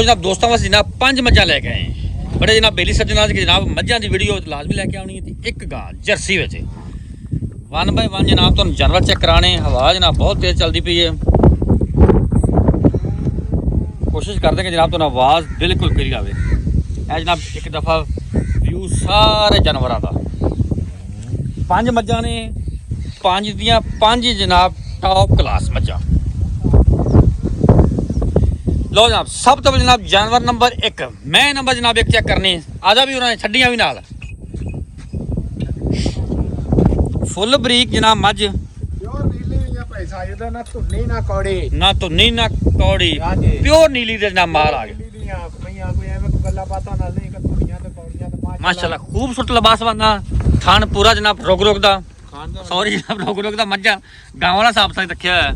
जनाब दोस्तों वास्ते जनाब 5 मज्जां लैके आए बड़े जनाब बेली सज्जना जनाब मज्जां की वीडियो लाजमी लैके आनी है। एक गां जर्सी विच 1 बाय 1 जनाब तुहानूं जानवर चेक कराने। हवा जनाब बहुत तेज़ चलती पई है। कोशिश करते कि जनाब तुहानूं आवाज़ बिल्कुल क्लियर आवे। जनाब एक दफ़ा व्यू सारे जानवरों का 5 मज्जां ने 5 दियां 5 जनाब टॉप क्लास मज्जां। लो जनाब सब तो जनाब जानवर नंबर 1 मैं नंबर जनाब 1 चेक करनी आजा भी उन्होंने छड्डियां भी नाल फुल बरीक जनाब मझ ना धुन्नी ना कौड़ी प्योर नीली दे जनाब माल आ गए माशाल्लाह खूबसूरत लिबास बना थान पूरा जनाब रोक दा सॉरी जनाब रोक दा मज्जा गांव वाला साफ साफ रखा है।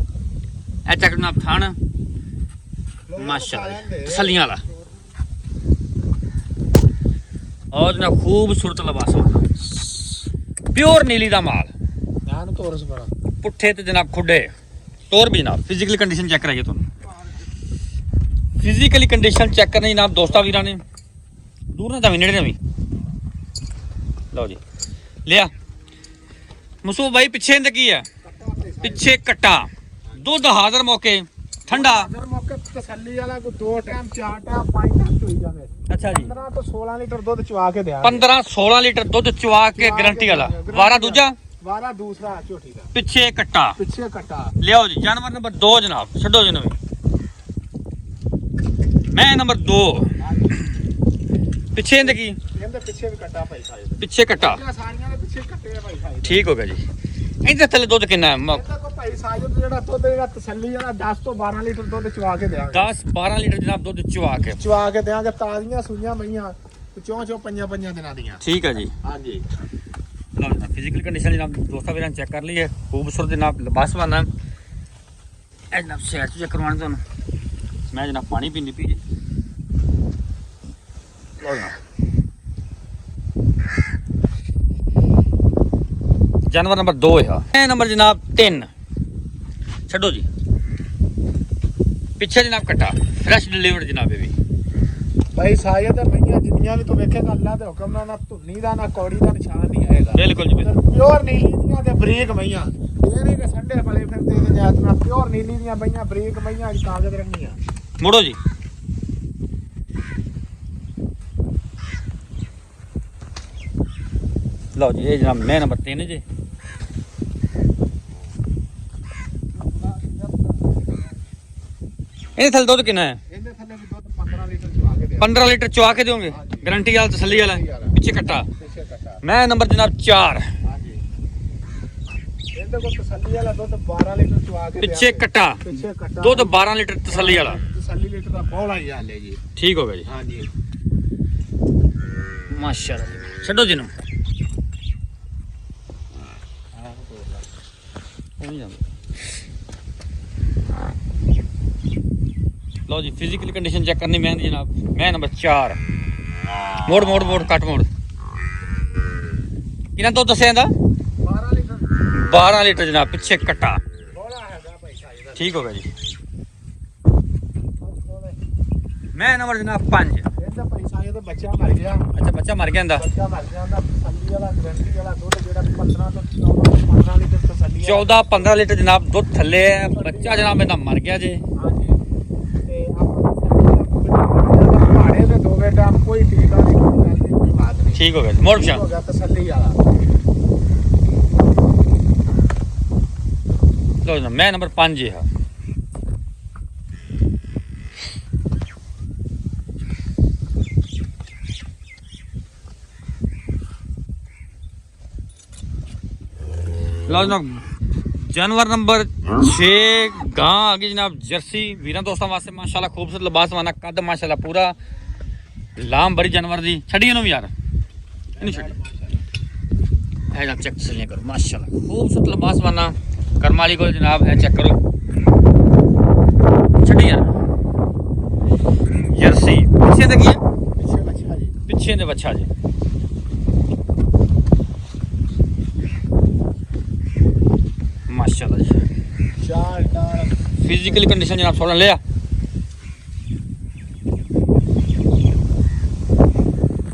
ए चेक जनाब थान माशाल्लाह तसलियां वाला और जनाब खूबसूरत लिबास प्योर नीली दा माल पुट्ठे ते जनाब खुडे तौर भी जनाब फिजिकली कंडीशन चेक कराइए तुहानूं फिजिकली कंडीशन चेक करनी जनाब दोस्तां वीरां ने दूर ना जावी नेड़े भी लो जी लिया मसूम भाई पिछे इंदे की है पिछे कट्टा दुध हाजर मौके ठंडा तसल्ली वाला को 2 टाइम 4 टाइम 5 टाइम चोई जावे। अच्छा जी 15 तो 16 लीटर दूध चवा के दे 15-16 लीटर दूध चवा के गारंटी वाला वारा दूजा वारा दूसरा झोटी दा पिछे कट्टा लियाओ जी जानवर नंबर 2 जनाब छड्डो जी नवी मैं नंबर 2 पिछे इंदे की इंदे पिछे भी कट्टा भाई साहब पिछे कट्टा सारियां दे पिछे कट्टे है भाई साहब ठीक हो गया जी। इधर थले दूध कितना है भाई साहब जेड़ा दुध जेड़ा तसल्ली वाला 10 तो 12 लीटर दूध चवा के देंगे 10-12 लीटर जनाब दूध चवा के देंगे ताजियां सुइयां मईयां चों पंजा दिनां दियां ठीक है जी। हां जी फिजिकल कंडीशन जनाब दोस्तों वीरां चेक कर ली है खूबसूरत जनाब लिबास बना जनाब शहर चेक करवाने तो मैं जनाब पानी पीनी पी जानवर नंबर 2 है नंबर जनाब 3 छड्डो जी पिछे जनाब कट्टा फ्रेश डिलीवर्ड जनाब ये भी भाई साया ते मईयां जिन्नियां भी तू वेखेगा अल्लाह दे हुक्म नाल ना धुन्नी दा ना कौड़ी दा निशान नहीं आएगा बिल्कुल जी प्योर नीली दियां ते बरीक मईयां ये नहीं कि संडे पले फिरदे ते जातना प्योर नीली दियां मईयां बरीक मईयां कागज रंगीयां मुड़ो जी लो जी ये जनाब मैं नंबर 3 जी ये थल दूध कितना है 15 लीटर चुआ के दोगे गारंटी वाला तसल्ली वाला पीछे कट्टा मैं नंबर जनाब 4 पीछे कट्टा दूध 12 लीटर तसल्ली वाला ठीक हो गया जी। हाँ जी माशाल्लाह छड्डो जी नूं लो जी फिजिकली कंडीशन चेक करनी मैं जनाब मैं नंबर 4 मोड़ कट मोड़ कितना तो दस 12 लीटर जनाब पिछे कट्टा ठीक हो गया जी। मैं नंबर जनाब 5 बच्चा मर गया अच्छा बच्चा मर गया 14-15 लीटर जनाब दूध थले है बच्चा जनाब मेरा मर गया जी। ठीक हो गया मोड़ तसल्ली वाला लो ना मैं नंबर 5 है लो जनाब जानवर नंबर 6 गां आ गई जनाब जर्सी वीरां दोस्तों वास्ते माशाल्लाह खूबसूरत लिबास वाला कद माशाल्लाह पूरा लाम बड़ी जानवर दी छड़ी नु यार नहीं छड़ी है जनाब चेक तसलियां करो माशाल्लाह खूबसूरत लिबास वाला करमाली को जनाब है चेक करो छड़ी यार जर्सी पीछे देखिए पीछे दे बच्चा जी माशाल्लाह जी फिजिकली कंडीशन जनाब थोड़ा लिया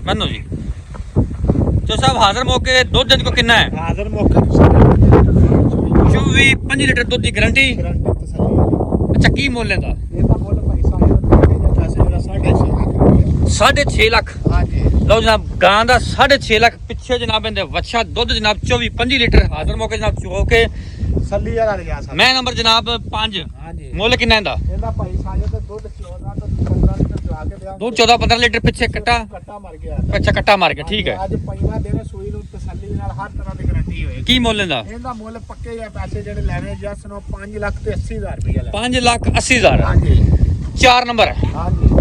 ਮੰਨੋ ਜੀ ਜੋ ਸਾਹਿਬ ਹਾਜ਼ਰ ਮੌਕੇ ਦੁੱਧ ਜਨ ਕੋ ਕਿੰਨਾ ਹੈ ਹਾਜ਼ਰ ਮੌਕੇ ਨੂੰ ਸਾਡੇ 24 ਲੀਟਰ ਦੁੱਧ ਦੀ ਗਾਰੰਟੀ ਗਰੰਟੀ ਤਸੱਲੀ ਵਾਲੀ ਅੱਛਾ ਕੀ ਮੁੱਲ ਲੈਂਦਾ ਇਹਦਾ ਮੁੱਲ ਭਾਈ ਸਾਹਿਬ ਦਾ ਪੈਸੇ ਜਿਹੜਾ 6.5 ਲੱਖ ਸਾਢੇ 6 ਲੱਖ ਹਾਂਜੀ ਲਓ ਜਨਾਬ ਗਾਂ ਦਾ 6.5 ਲੱਖ ਪਿੱਛੇ ਜਨਾਬ ਇਹਦੇ ਵੱਛਾ ਦੁੱਧ ਜਨਾਬ 24 ਲੀਟਰ ਹਾਜ਼ਰ ਮੌਕੇ ਜਨਾਬ ਚੋ ਕੇ ਤਸੱਲੀ ਵਾਲਾ ਲਿਆ ਸਾਹਿਬ ਮੈਂ ਨੰਬਰ ਜਨਾਬ 5 ਹਾਂਜੀ ਮੁੱਲ ਕਿੰਨਾ ਇਹਦਾ ਇਹਦਾ ਭਾਈ ਸਾਹਿਬ ਦਾ ਦੁੱਧ 14 ਤੋਂ 15 ਲੀਟਰ ਚਵਾ ਕੇ ਦਿਆਂ ਦੁੱਧ 14-15 ਲੀਟਰ ਪਿੱਛੇ ਕੱਟਾ ਕੱਟਾ ਮਰ ਗਿਆ ਅੱਛਾ ਕੱਟਾ ਮਾਰ ਗਿਆ ਠੀਕ ਹੈ ਅੱਜ ਪੰਜਵਾਂ ਦਿਨ ਸੂਈ ਨੂੰ ਤਸੱਲੀ ਨਾਲ ਹਰ ਤਰ੍ਹਾਂ ਦੀ ਗਾਰੰਟੀ ਹੋਏਗੀ ਕੀ ਮੁੱਲ ਇਹਦਾ ਇਹਦਾ ਮੁੱਲ ਪੱਕੇ ਜਾਂ ਪੈਸੇ ਜਿਹੜੇ ਲੈਣੇ ਜਸ ਨੂੰ 5 ਲੱਖ ਤੇ 80,000 ਰੁਪਏ ਲੈ 5,80,000 ਹਾਂਜੀ 4 ਨੰਬਰ ਹਾਂਜੀ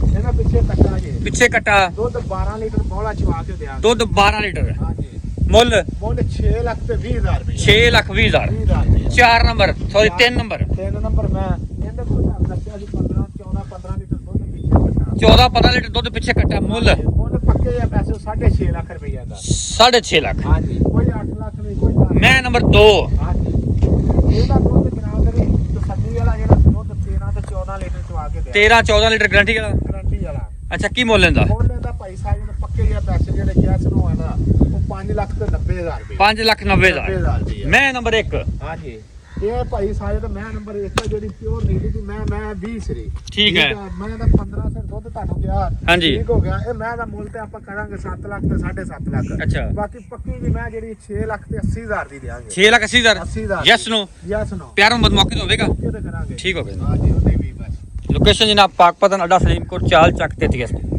ਇਹਦਾ ਪਿੱਛੇ ਕੱਟਾ ਜੀ ਪਿੱਛੇ ਕੱਟਾ ਦੁੱਧ 12 ਲੀਟਰ ਬੋਲਾ ਚਵਾ ਕੇ ਦਿਆਂ ਦੁੱਧ 12 ਲੀਟਰ ਹਾਂਜੀ ਮੁੱਲ ਮੁੱਲ 6 ਲੱਖ ਤੇ 20,000 ਰੁਪਏ 6,20,000 20,000 ਰੁਪਏ 4 ਨੰਬਰ ਸੌਰੀ 3 ਨੰਬਰ 3 ਨੰਬਰ ਮੈਂ ਇਹਦੇ ਕੋਲ ਦੱਸਿਆ ਜੀ 15 ਲੀਟਰ ਦੁੱਧ ਪਿੱਛੇ ਕੱਟਾ 14-15 ਲੀਟਰ ਦੁੱਧ ਪਿੱਛੇ ਕੱਟਾ ਮੁੱਲ ਮੁੱਲ ਪੱਕੇ ਜਾਂ ਪੈਸੇ 6.5 ਲੱਖ ਰੁਪਏ ਦਾ 6.5 ਲੱਖ ਹਾਂਜੀ ਕੋਈ 8 ਲੱਖ ਨਹੀਂ ਕੋਈ 10 ਮੈਂ ਨੰਬਰ 2 ਹਾਂਜੀ ਇਹਦਾ ਦੁੱਧ ਜਨਾਬ ਕਰੀ ਤਸੱਲੀ ਵਾਲਾ ਜਿਹੜਾ ਦੁੱਧ 13 ਤੇ 14 ਲੀਟਰ ਚਵਾ ਕੇ ਦਿਆਂ 13-14 ਲੀਟਰ ਗਾਰੰਟੀ ਵਾਲਾ ਗਾਰੰਟੀ ਵਾਲਾ ਅੱਛਾ ਕੀ ਮੁੱਲ ਲੈਂਦਾ ਮੁੱਲ ਦਾ ਭਾਈ ਸਾਹਿਬ ਨੇ ਪੱਕੇ ਜਾਂ ਪੈਸੇ ਜਿਹੜੇ ਕਿਹਾ ਸੀ ਨੂੰ ਆਣਾ ਉਹ 5 ਲੱਖ ਤੇ 90,000 ਰੁਪਏ 5,90,000 ਰੁਪਏ ਮੈਂ ਨੰਬਰ 1 ਹਾਂਜੀ ਇਹ ਭਾਈ ਸਾਹਿਬ ਦਾ ਮੈਂ ਨੰਬਰ 1 ਜਿਹੜੀ ਪਿਓਰ ਨੀਲੀ ਦੀ ਮੈਂ 20 ਸਰੀ ਠੀਕ ਹੈ। ਮੈਂ ਤਾਂ 15 ਸਿਰ ਦੁੱਧ ਤੁਹਾਨੂੰ ਕਿਹਾ ਹਾਂਜੀ। ਠੀਕ ਹੋ ਗਿਆ ਇਹ ਮੈਂ ਦਾ ਮੁੱਲ ਤੇ ਆਪਾਂ ਕਰਾਂਗੇ 7 ਲੱਖ ਤੇ 7.5 ਲੱਖ ਅੱਛਾ। ਬਾਕੀ ਪੱਕੀ ਦੀ ਮੈਂ ਜਿਹੜੀ 6 ਲੱਖ ਤੇ 80,000 ਦੀ ਦੇਾਂਗੇ 6,80,000 80,000 ਯੈਸ ਨੋ ਯਸ ਨੋ ਪਿਆਰ ਮੁਹੱਬਤ ਮੌਕੇ ਤੇ ਹੋਵੇਗਾ ਕਿਤੇ ਕਰਾਂਗੇ ਠੀਕ ਹੋ ਗਿਆ ਹਾਂਜੀ ਉਹਦੇ ਵੀ ਬਸ ਲੋਕੇਸ਼ਨ ਜਨਾਬ ਪਾਕਪਤਨ ਅੱਡਾ ਸਲੀਮਕੋਟ ਚਾਲ ਚੱਕ 33